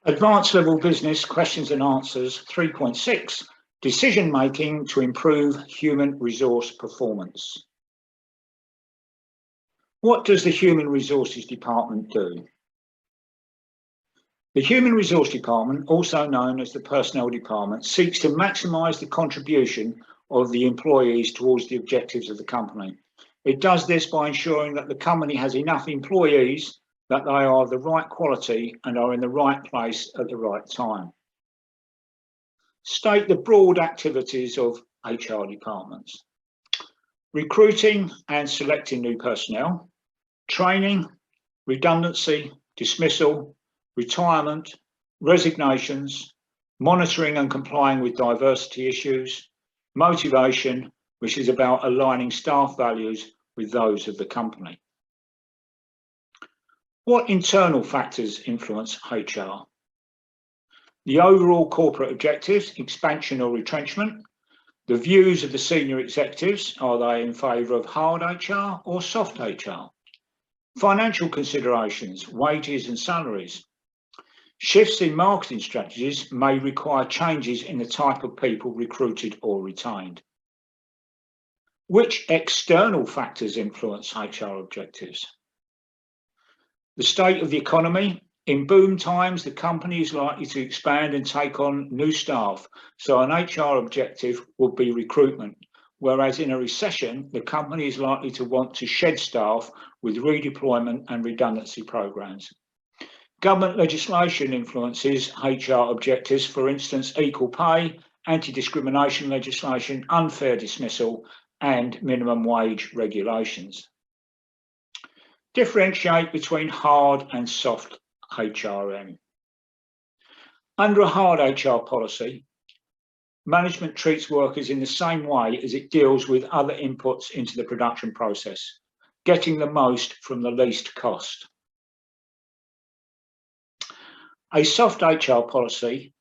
Advanced level business questions and answers 3.6, decision making to improve human resource performance. What does the Human Resources Department do? The Human Resource Department, also known as the Personnel Department, seeks to maximise the contribution of the employees towards the objectives of the company. It does this by ensuring that the company has enough employees, that they are of the right quality and are in the right place at the right time. State the broad activities of HR departments: recruiting and selecting new personnel, training, redundancy, dismissal, retirement, resignations, monitoring and complying with diversity issues, motivation, which is about aligning staff values with those of the company. What internal factors influence HR? The overall corporate objectives, expansion or retrenchment, the views of the senior executives, are they in favour of hard HR or soft HR? Financial considerations, wages and salaries. Shifts in marketing strategies may require changes in the type of people recruited or retained. Which external factors influence HR objectives? The state of the economy. In boom times, the company is likely to expand and take on new staff, so an HR objective would be recruitment, whereas in a recession, the company is likely to want to shed staff with redeployment and redundancy programs. Government legislation influences HR objectives, for instance, equal pay, anti-discrimination legislation, unfair dismissal, and minimum wage regulations. Differentiate between hard and soft HRM. Under a hard HR policy, management treats workers in the same way as it deals with other inputs into the production process, getting the most from the least cost. A soft HR policy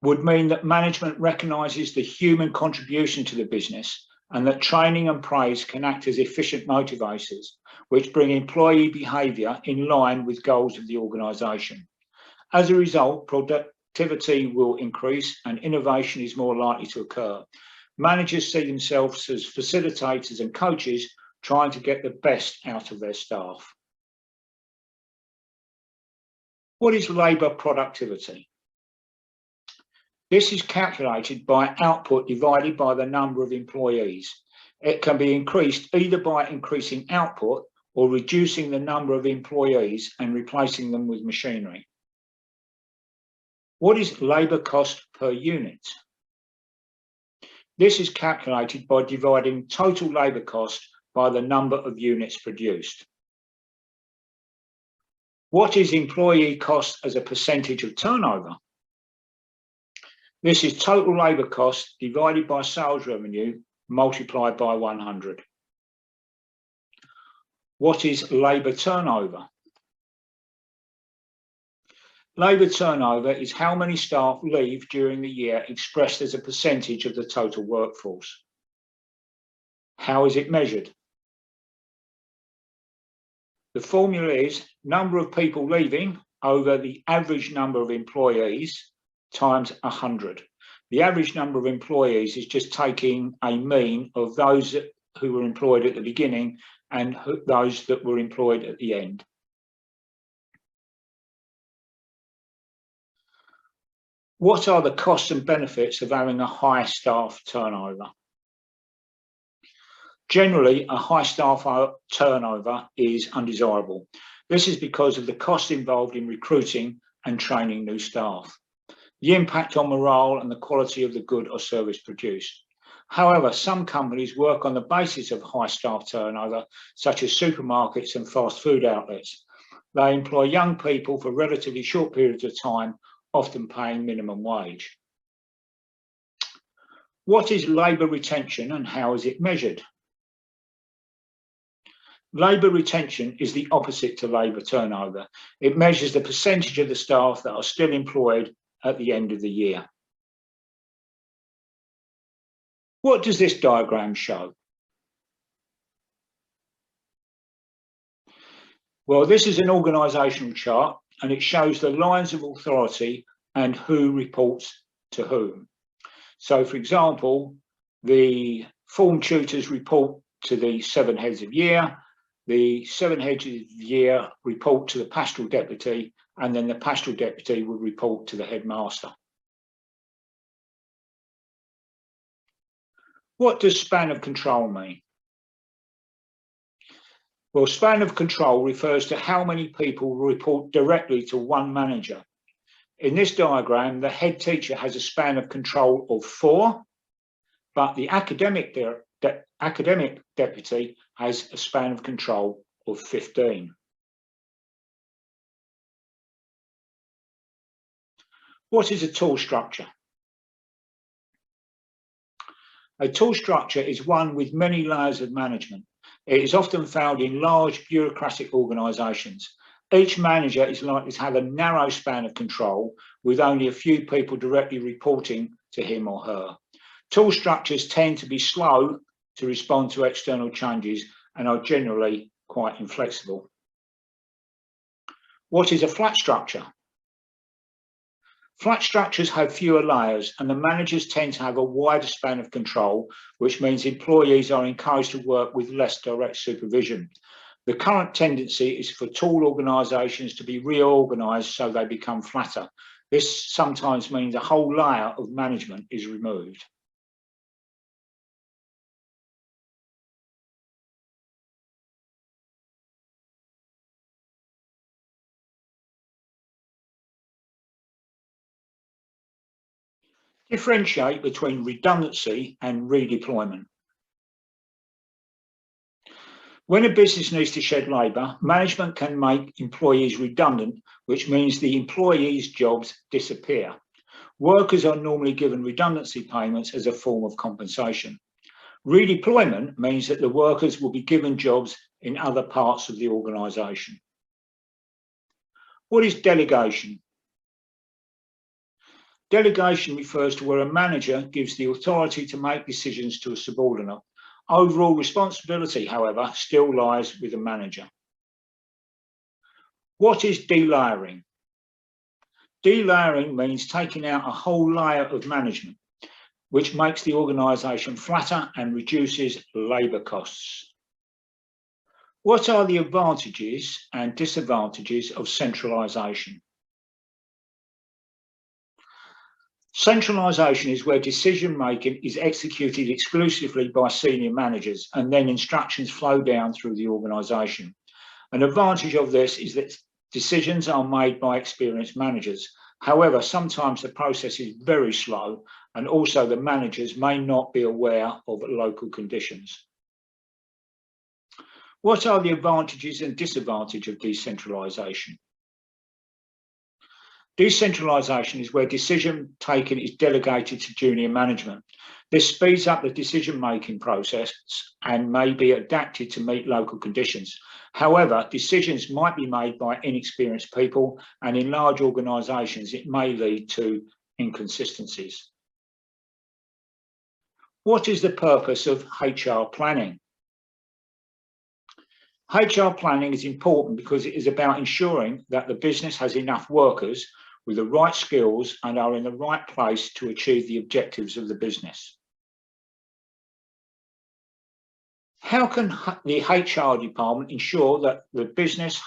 would mean that management recognises the human contribution to the business and that training and praise can act as efficient motivators, which bring employee behaviour in line with goals of the organisation. As a result, productivity will increase and innovation is more likely to occur. Managers see themselves as facilitators and coaches trying to get the best out of their staff. What is labour productivity? This is calculated by output divided by the number of employees. It can be increased either by increasing output or reducing the number of employees and replacing them with machinery. What is labour cost per unit? This is calculated by dividing total labour cost by the number of units produced. What is employee cost as a percentage of turnover? This is total labour cost divided by sales revenue multiplied by 100. What is labour turnover? Labour turnover is how many staff leave during the year expressed as a percentage of the total workforce. How is it measured? The formula is number of people leaving over the average number of employees times 100. The average number of employees is just taking a mean of those who were employed at the beginning and those that were employed at the end. What are the costs and benefits of having a high staff turnover? Generally, a high staff turnover is undesirable. This is because of the cost involved in recruiting and training new staff, the impact on morale and the quality of the good or service produced. However, some companies work on the basis of high staff turnover, such as supermarkets and fast food outlets. They employ young people for relatively short periods of time, often paying minimum wage. What is labour retention and how is it measured? Labour retention is the opposite to labour turnover. It measures the percentage of the staff that are still employed at the end of the year. What does this diagram show? Well, this is an organisational chart and it shows the lines of authority and who reports to whom. So, for example, the form tutors report to the 7 heads of year, the 7 heads of year report to the pastoral deputy, and then the pastoral deputy would report to the headmaster. What does span of control mean? Well, span of control refers to how many people report directly to one manager. In this diagram, the head teacher has a span of control of 4, but the academic deputy has a span of control of 15. What is a tall structure? A tall structure is one with many layers of management. It is often found in large bureaucratic organisations. Each manager is likely to have a narrow span of control with only a few people directly reporting to him or her. Tall structures tend to be slow to respond to external changes and are generally quite inflexible. What is a flat structure? Flat structures have fewer layers and the managers tend to have a wider span of control, which means employees are encouraged to work with less direct supervision. The current tendency is for tall organisations to be reorganised so they become flatter. This sometimes means a whole layer of management is removed. Differentiate between redundancy and redeployment. When a business needs to shed labour, management can make employees redundant, which means the employees' jobs disappear. Workers are normally given redundancy payments as a form of compensation. Redeployment means that the workers will be given jobs in other parts of the organisation. What is delegation? Delegation refers to where a manager gives the authority to make decisions to a subordinate. Overall responsibility, however, still lies with the manager. What is delayering? Delayering means taking out a whole layer of management, which makes the organisation flatter and reduces labour costs. What are the advantages and disadvantages of centralisation? Centralisation is where decision making is executed exclusively by senior managers and then instructions flow down through the organisation. An advantage of this is that decisions are made by experienced managers. However, sometimes the process is very slow and also the managers may not be aware of local conditions. What are the advantages and disadvantages of decentralisation? Decentralisation is where decision taking is delegated to junior management. This speeds up the decision-making process and may be adapted to meet local conditions. However, decisions might be made by inexperienced people, and in large organisations, it may lead to inconsistencies. What is the purpose of HR planning? HR planning is important because it is about ensuring that the business has enough workers with the right skills and are in the right place to achieve the objectives of the business. How can the HR department ensure that the business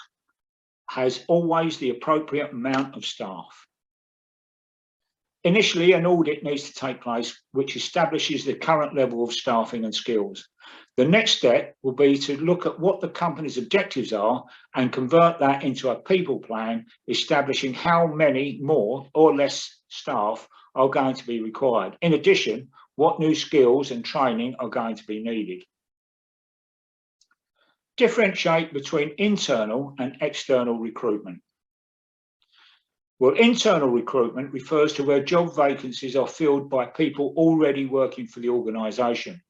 has always the appropriate amount of staff? Initially, an audit needs to take place which establishes the current level of staffing and skills. The next step will be to look at what the company's objectives are and convert that into a people plan, establishing how many more or less staff are going to be required. In addition, what new skills and training are going to be needed. Differentiate between internal and external recruitment. Well, internal recruitment refers to where job vacancies are filled by people already working for the organisation.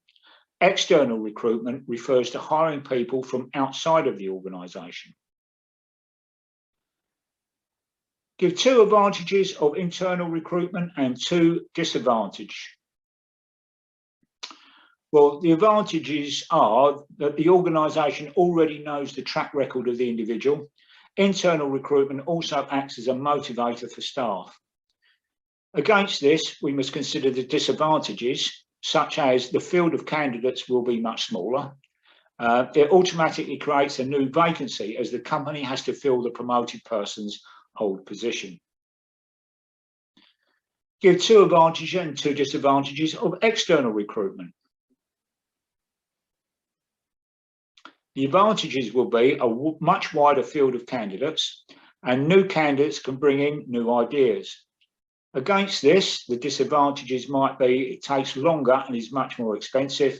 External recruitment refers to hiring people from outside of the organisation. Give 2 advantages of internal recruitment and 2 disadvantages. Well, the advantages are that the organisation already knows the track record of the individual. Internal recruitment also acts as a motivator for staff. Against this, we must consider the disadvantages, such as the field of candidates will be much smaller. It automatically creates a new vacancy as the company has to fill the promoted person's old position. Give 2 advantages and 2 disadvantages of external recruitment. The advantages will be a much wider field of candidates, and new candidates can bring in new ideas. Against this, the disadvantages might be it takes longer and is much more expensive.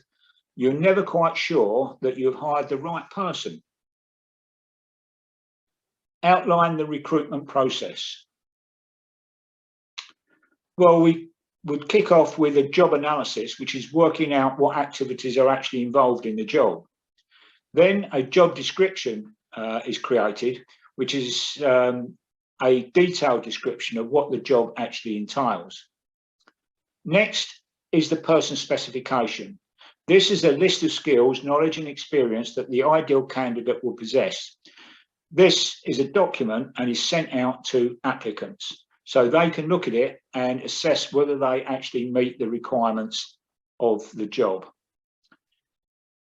You're never quite sure that you've hired the right person. Outline the recruitment process. Well, we would kick off with a job analysis, which is working out what activities are actually involved in the job. Then a job description is created, which is a detailed description of what the job actually entails. Next is the person specification. This is a list of skills, knowledge and experience that the ideal candidate will possess. This is a document and is sent out to applicants so they can look at it and assess whether they actually meet the requirements of the job.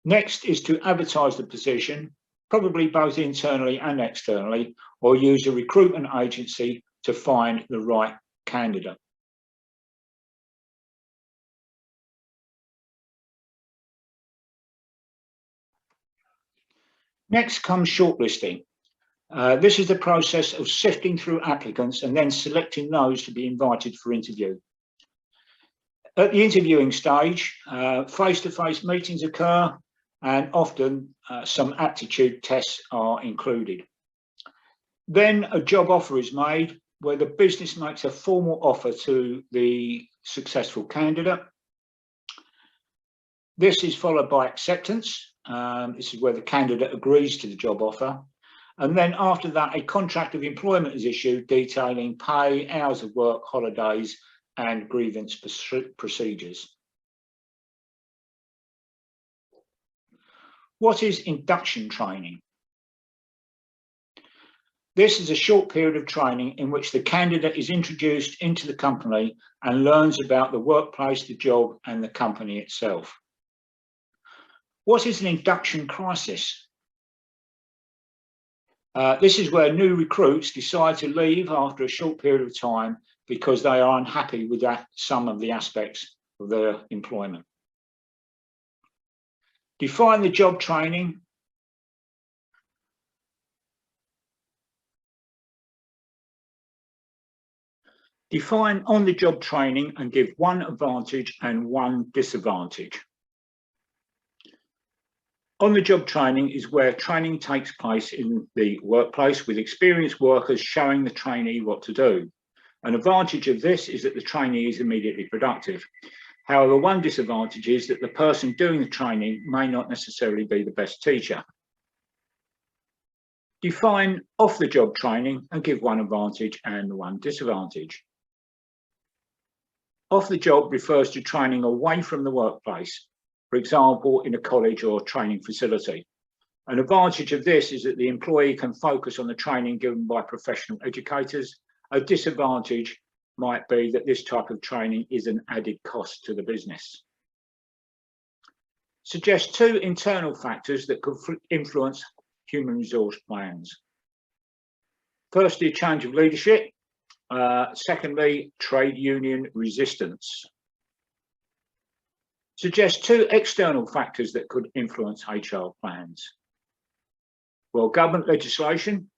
Next is to advertise the position, probably both internally and externally, or use a recruitment agency to find the right candidate. Next comes shortlisting. This is the process of sifting through applicants and then selecting those to be invited for interview. At the interviewing stage, face-to-face meetings occur, and often some aptitude tests are included. Then a job offer is made where the business makes a formal offer to the successful candidate. This is followed by acceptance. This is where the candidate agrees to the job offer. And then after that, a contract of employment is issued detailing pay, hours of work, holidays, and grievance procedures. What is induction training? This is a short period of training in which the candidate is introduced into the company and learns about the workplace, the job, and the company itself. What is an induction crisis? This is where new recruits decide to leave after a short period of time because they are unhappy with some of the aspects of their employment. Define the job training. Define on-the-job training and give 1 advantage and 1 disadvantage. On-the-job training is where training takes place in the workplace with experienced workers showing the trainee what to do. An advantage of this is that the trainee is immediately productive. However, 1 disadvantage is that the person doing the training may not necessarily be the best teacher. Define off-the-job training and give 1 advantage and 1 disadvantage. Off-the-job refers to training away from the workplace, for example, in a college or training facility. An advantage of this is that the employee can focus on the training given by professional educators. A disadvantage might be that this type of training is an added cost to the business. Suggest 2 internal factors that could influence human resource plans. Firstly, a change of leadership. Secondly, trade union resistance. Suggest 2 external factors that could influence HR plans. Well, government legislation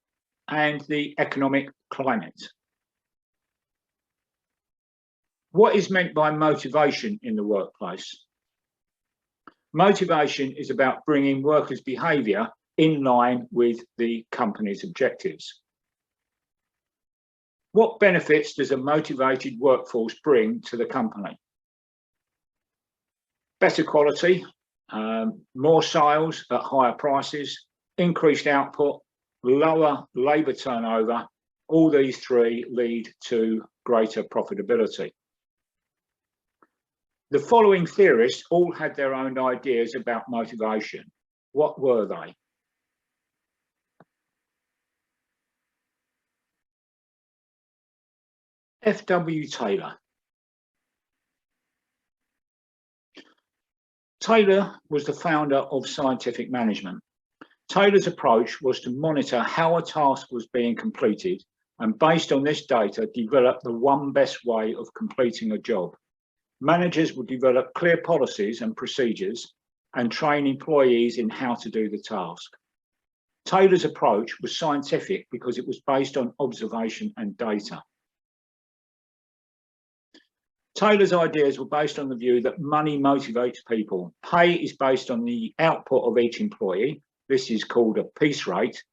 and the economic climate. What is meant by motivation in the workplace? Motivation is about bringing workers' behaviour in line with the company's objectives. What benefits does a motivated workforce bring to the company? Better quality, more sales at higher prices, increased output, lower labour turnover. All these 3 lead to greater profitability. The following theorists all had their own ideas about motivation. What were they? F.W. Taylor. Taylor was the founder of scientific management. Taylor's approach was to monitor how a task was being completed and, based on this data, develop the one best way of completing a job. Managers would develop clear policies and procedures and train employees in how to do the task. Taylor's approach was scientific because it was based on observation and data. Taylor's ideas were based on the view that money motivates people. Pay is based on the output of each employee. This is called a piece rate.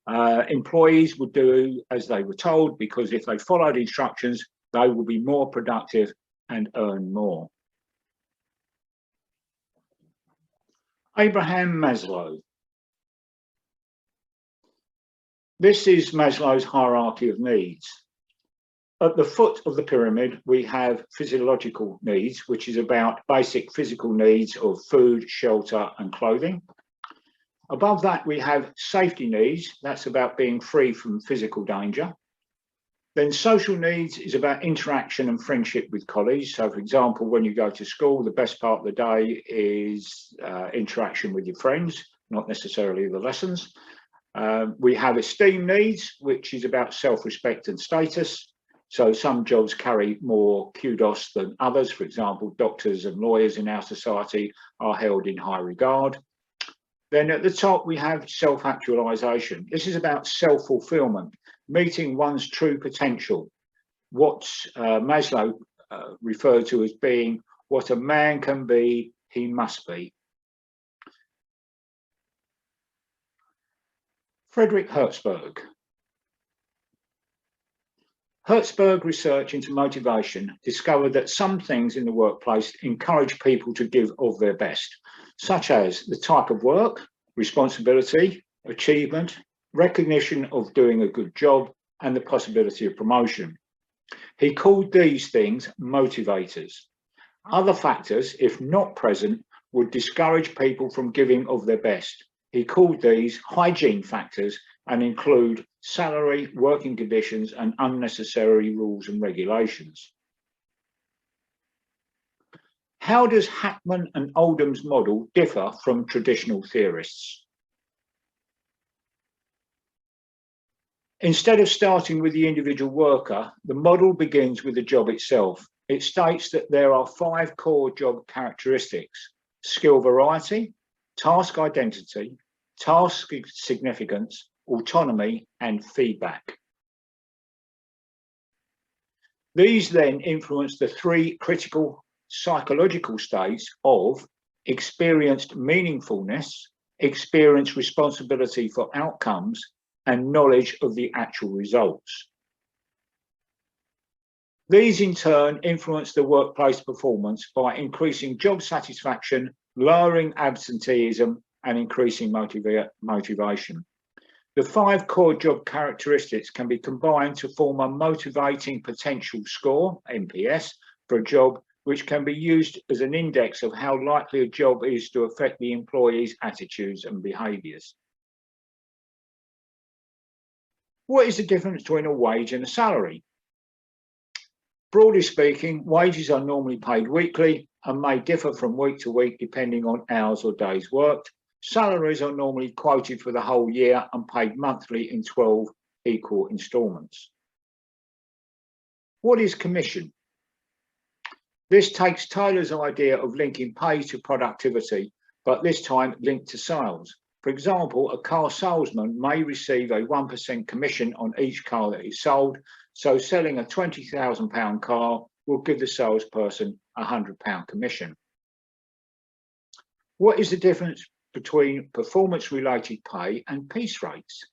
Employees would do as they were told because if they followed instructions, they will be more productive and earn more. Abraham Maslow. This is Maslow's hierarchy of needs. At the foot of the pyramid, we have physiological needs, which is about basic physical needs of food, shelter, and clothing. Above that, we have safety needs. That's about being free from physical danger. Then social needs is about interaction and friendship with colleagues. So, for example, when you go to school, the best part of the day is interaction with your friends, not necessarily the lessons. We have esteem needs, which is about self-respect and status. So some jobs carry more kudos than others. For example, doctors and lawyers in our society are held in high regard. Then at the top, we have self-actualization. This is about self-fulfillment, meeting one's true potential. What Maslow referred to as being what a man can be, he must be. Frederick Hertzberg. Hertzberg research into motivation discovered that some things in the workplace encourage people to give of their best, such as the type of work, responsibility, achievement, recognition of doing a good job, and the possibility of promotion. He called these things motivators. Other factors, if not present, would discourage people from giving of their best. He called these hygiene factors and include salary, working conditions, and unnecessary rules and regulations. How does Hackman and Oldham's model differ from traditional theorists? Instead of starting with the individual worker, the model begins with the job itself. It states that there are 5 core job characteristics: skill variety, task identity, task significance, autonomy, and feedback. These then influence the 3 critical psychological states of experienced meaningfulness, experienced responsibility for outcomes, and knowledge of the actual results. These in turn influence the workplace performance by increasing job satisfaction, lowering absenteeism, and increasing motivation. The 5 core job characteristics can be combined to form a motivating potential score, MPS, for a job, which can be used as an index of how likely a job is to affect the employee's attitudes and behaviours. What is the difference between a wage and a salary? Broadly speaking, wages are normally paid weekly and may differ from week to week depending on hours or days worked. Salaries are normally quoted for the whole year and paid monthly in 12 equal instalments. What is commission? This takes Taylor's idea of linking pay to productivity, but this time linked to sales. For example, a car salesman may receive a 1% commission on each car that is sold, so selling a £20,000 car will give the salesperson a £100 commission. What is the difference between performance-related pay and piece rates?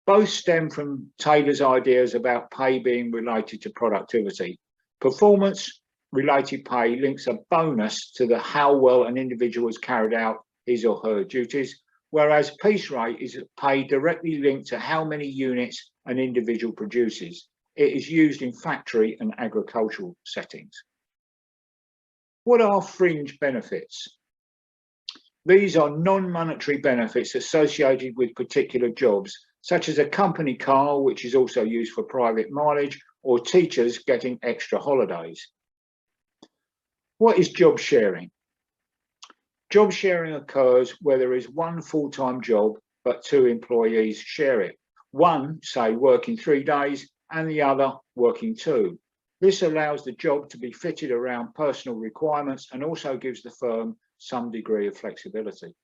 Both stem from Taylor's ideas about pay being related to productivity. Performance-related pay links a bonus to how well an individual has carried out his or her duties, whereas piece rate is pay directly linked to how many units an individual produces. It is used in factory and agricultural settings. What are fringe benefits? These are non-monetary benefits associated with particular jobs, such as a company car, which is also used for private mileage, or teachers getting extra holidays. What is job sharing? Job sharing occurs where there is one full-time job, but two employees share it. One, say, working 3 days and the other working 2. This allows the job to be fitted around personal requirements and also gives the firm some degree of flexibility.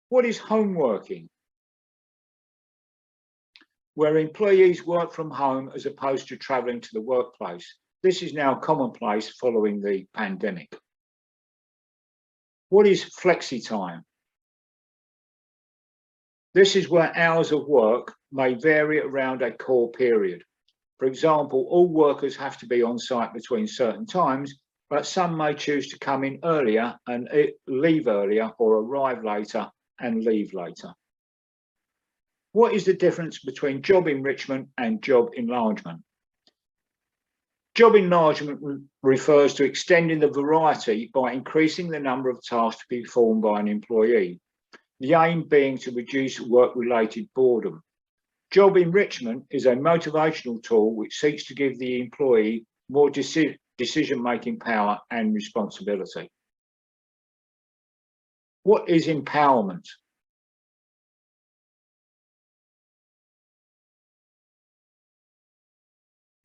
What is home working? Where employees work from home as opposed to travelling to the workplace. This is now commonplace following the pandemic. What is flexi time? This is where hours of work may vary around a core period. For example, all workers have to be on site between certain times, but some may choose to come in earlier and leave earlier, or arrive later and leave later. What is the difference between job enrichment and job enlargement? Job enlargement refers to extending the variety by increasing the number of tasks to be performed by an employee, the aim being to reduce work-related boredom. Job enrichment is a motivational tool which seeks to give the employee more decision-making power and responsibility. What is empowerment?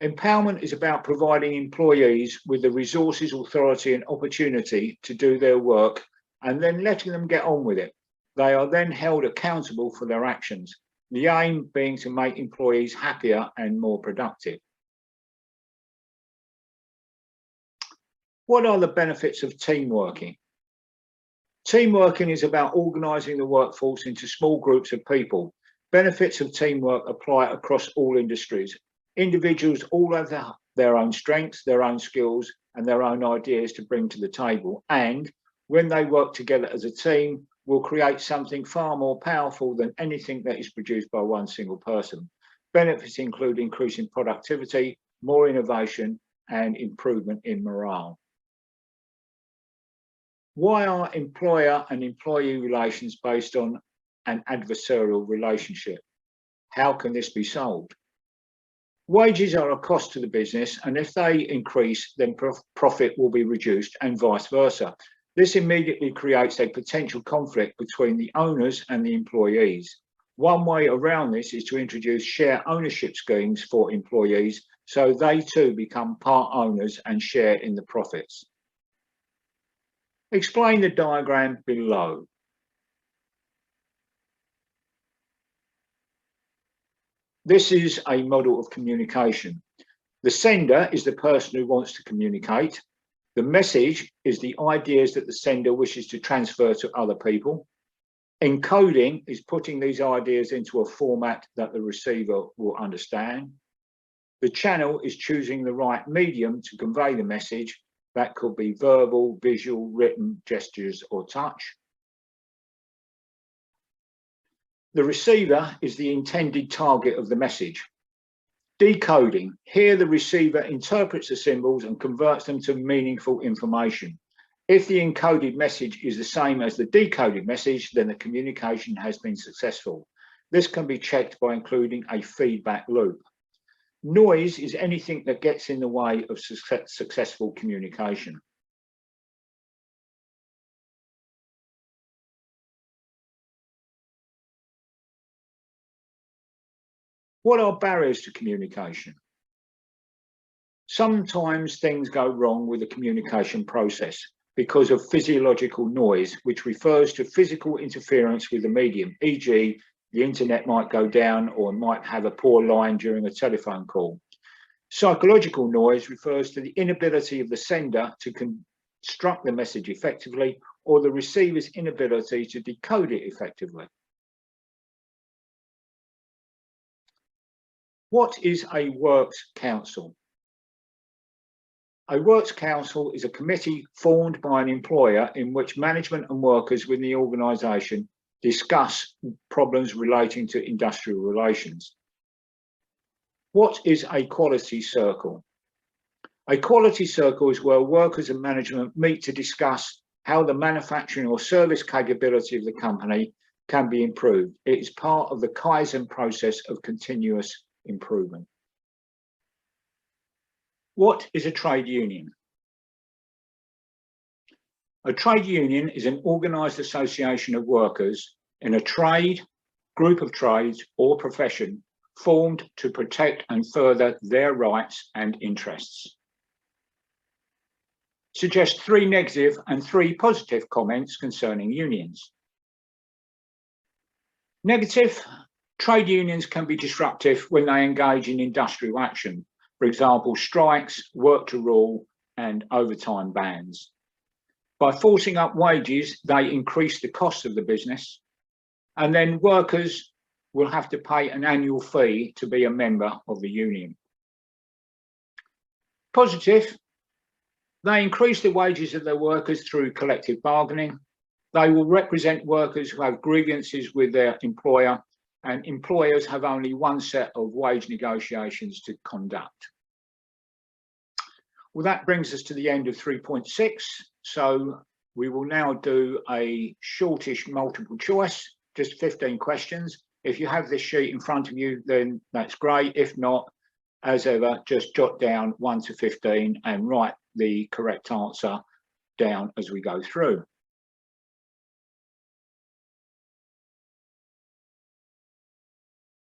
Empowerment is about providing employees with the resources, authority and opportunity to do their work and then letting them get on with it. They are then held accountable for their actions, the aim being to make employees happier and more productive. What are the benefits of team working? Team working is about organising the workforce into small groups of people. Benefits of teamwork apply across all industries. Individuals all have their own strengths, their own skills and their own ideas to bring to the table, and when they work together as a team, will create something far more powerful than anything that is produced by one single person. Benefits include increasing productivity, more innovation and improvement in morale. Why are employer and employee relations based on an adversarial relationship? How can this be solved? Wages are a cost to the business, and if they increase, then profit will be reduced and vice versa. This immediately creates a potential conflict between the owners and the employees. One way around this is to introduce share ownership schemes for employees so they too become part owners and share in the profits. Explain the diagram below. This is a model of communication. The sender is the person who wants to communicate. The message is the ideas that the sender wishes to transfer to other people. Encoding is putting these ideas into a format that the receiver will understand. The channel is choosing the right medium to convey the message. That could be verbal, visual, written, gestures, or touch. The receiver is the intended target of the message. Decoding. Here the receiver interprets the symbols and converts them to meaningful information. If the encoded message is the same as the decoded message, then the communication has been successful. This can be checked by including a feedback loop. Noise is anything that gets in the way of successful communication. What are barriers to communication? Sometimes things go wrong with the communication process because of physiological noise, which refers to physical interference with the medium, e.g., the internet might go down or might have a poor line during a telephone call. Psychological noise refers to the inability of the sender to construct the message effectively or the receiver's inability to decode it effectively. What is a works council? A works council is a committee formed by an employer in which management and workers within the organisation discuss problems relating to industrial relations. What is a quality circle? A quality circle is where workers and management meet to discuss how the manufacturing or service capability of the company can be improved. It is part of the Kaizen process of continuous improvement. What is a trade union? A trade union is an organised association of workers in a trade, group of trades or profession formed to protect and further their rights and interests. Suggest 3 negative and 3 positive comments concerning unions. Negative: trade unions can be disruptive when they engage in industrial action, for example, strikes, work to rule, and overtime bans. By forcing up wages, they increase the cost of the business, and then workers will have to pay an annual fee to be a member of the union. Positive: they increase the wages of their workers through collective bargaining. They will represent workers who have grievances with their employer, and employers have only one set of wage negotiations to conduct. Well, that brings us to the end of 3.6. So we will now do a shortish multiple choice, just 15 questions. If you have this sheet in front of you, then that's great. If not, as ever, just jot down 1 to 15 and write the correct answer down as we go through.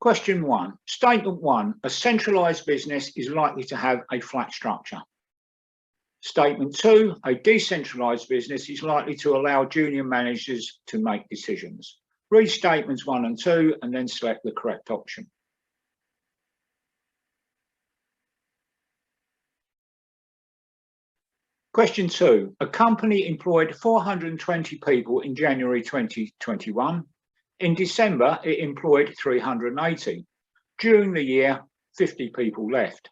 Question 1. Statement 1. A centralised business is likely to have a flat structure. Statement 2. A decentralised business is likely to allow junior managers to make decisions. Read statements 1 and 2 and then select the correct option. Question 2. A company employed 420 people in January 2021. In December, it employed 380. During the year, 50 people left.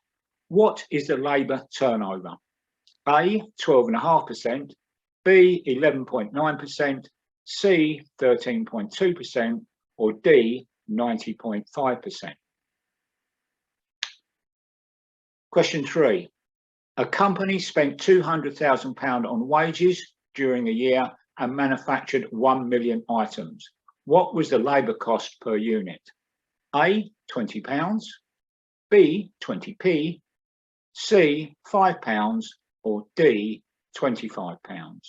What is the labour turnover? A, 12.5%, B, 11.9%, C, 13.2%, or D, 90.5%. Question 3. A company spent £200,000 on wages during a year and manufactured 1 million items. What was the labour cost per unit? A, £20, B, 20p, C, £5, or D, £25.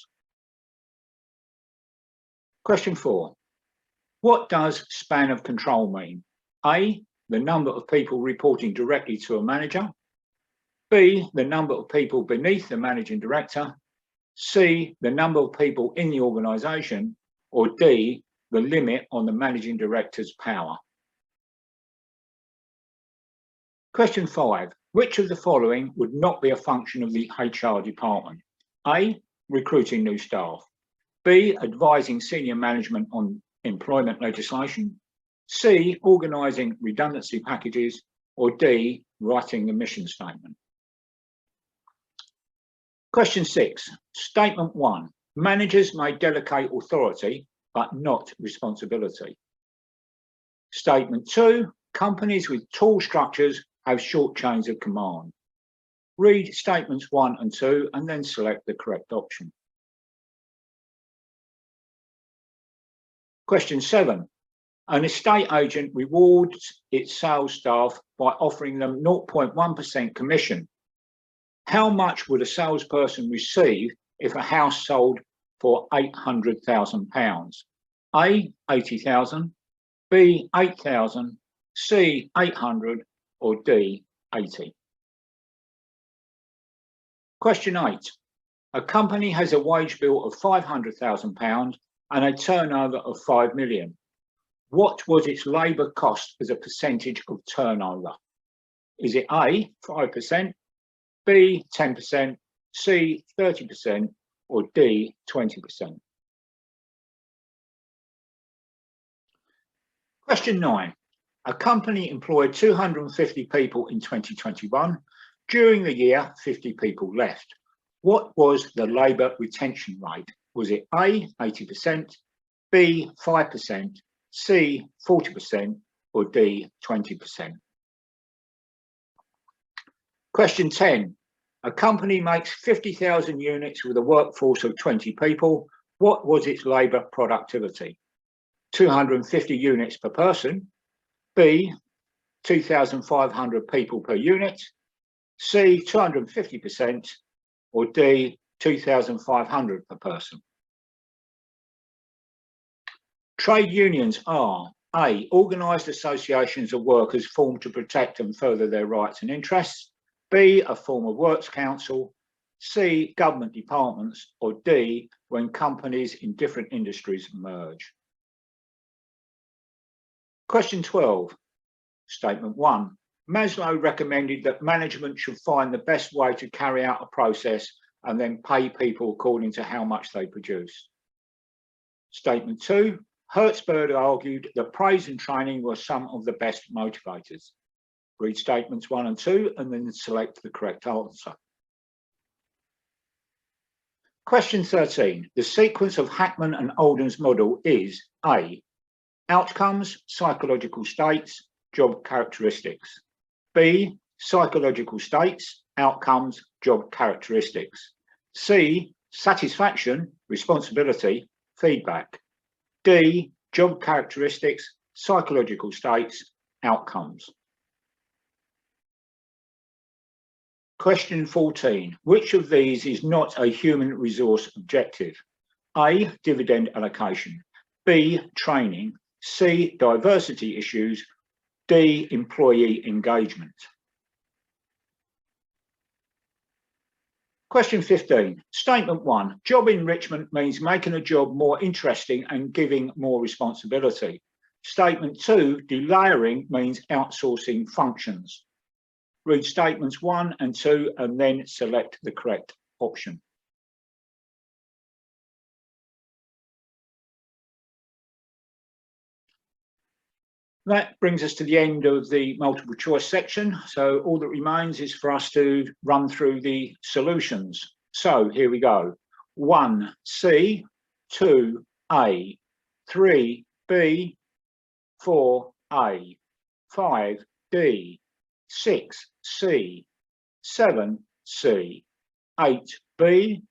Question 4. What does span of control mean? A, the number of people reporting directly to a manager. B, the number of people beneath the managing director. C, the number of people in the organisation. Or D, the limit on the managing director's power. Question 5. Which of the following would not be a function of the HR department? A, recruiting new staff. B, advising senior management on employment legislation. C, organising redundancy packages. Or D, writing the mission statement. Question 6. Statement 1. Managers may delegate authority, but not responsibility. Statement 2. Companies with tall structures have short chains of command. Read statements 1 and 2 and then select the correct option. Question 7. An estate agent rewards its sales staff by offering them 0.1% commission. How much would a salesperson receive if a house sold for £800,000? A, 80,000, B, 8,000, C, 800, or D, 80. Question 8. A company has a wage bill of £500,000 and a turnover of 5 million. What was its labour cost as a percentage of turnover? Is it A, 5%, B, 10%, C, 30%, or D, 20%? Question 9. A company employed 250 people in 2021. During the year, 50 people left. What was the labour retention rate? Was it A, 80%, B, 5%, C, 40%, or D, 20%? Question 10. A company makes 50,000 units with a workforce of 20 people. What was its labour productivity? 250 units per person. B, 2,500 people per unit. C, 250%, or D, 2,500 per person. Trade unions are A, organised associations of workers formed to protect and further their rights and interests, B, a form of works council, C, government departments, or D, when companies in different industries merge. Question 12, statement 1. Maslow recommended that management should find the best way to carry out a process and then pay people according to how much they produce. Statement 2. Hertzberg argued that praise and training were some of the best motivators. Read statements 1 and 2 and then select the correct answer. Question 13. The sequence of Hackman and Oldham's model is A, outcomes, psychological states, job characteristics. B, psychological states, outcomes, job characteristics. C, satisfaction, responsibility, feedback. D, job characteristics, psychological states, outcomes. Question 14. Which of these is not a human resource objective? A, dividend allocation. B, training. C, diversity issues. D, employee engagement. Question 15. Statement 1. Job enrichment means making a job more interesting and giving more responsibility. Statement 2. Delayering means outsourcing functions. Read statements 1 and 2 and then select the correct option. That brings us to the end of the multiple choice section. So all that remains is for us to run through the solutions. So here we go. 1C, 2A, 3B, 4A, 5D, 6C, 7C, 8B,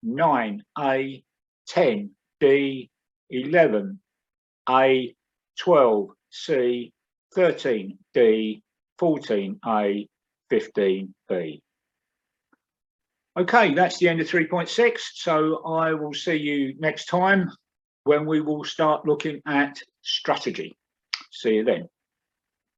9A, 10D, 11A, 12C, 13D, 14A, 15B. Okay, that's the end of 3.6. So I will see you next time when we will start looking at strategy. See you then.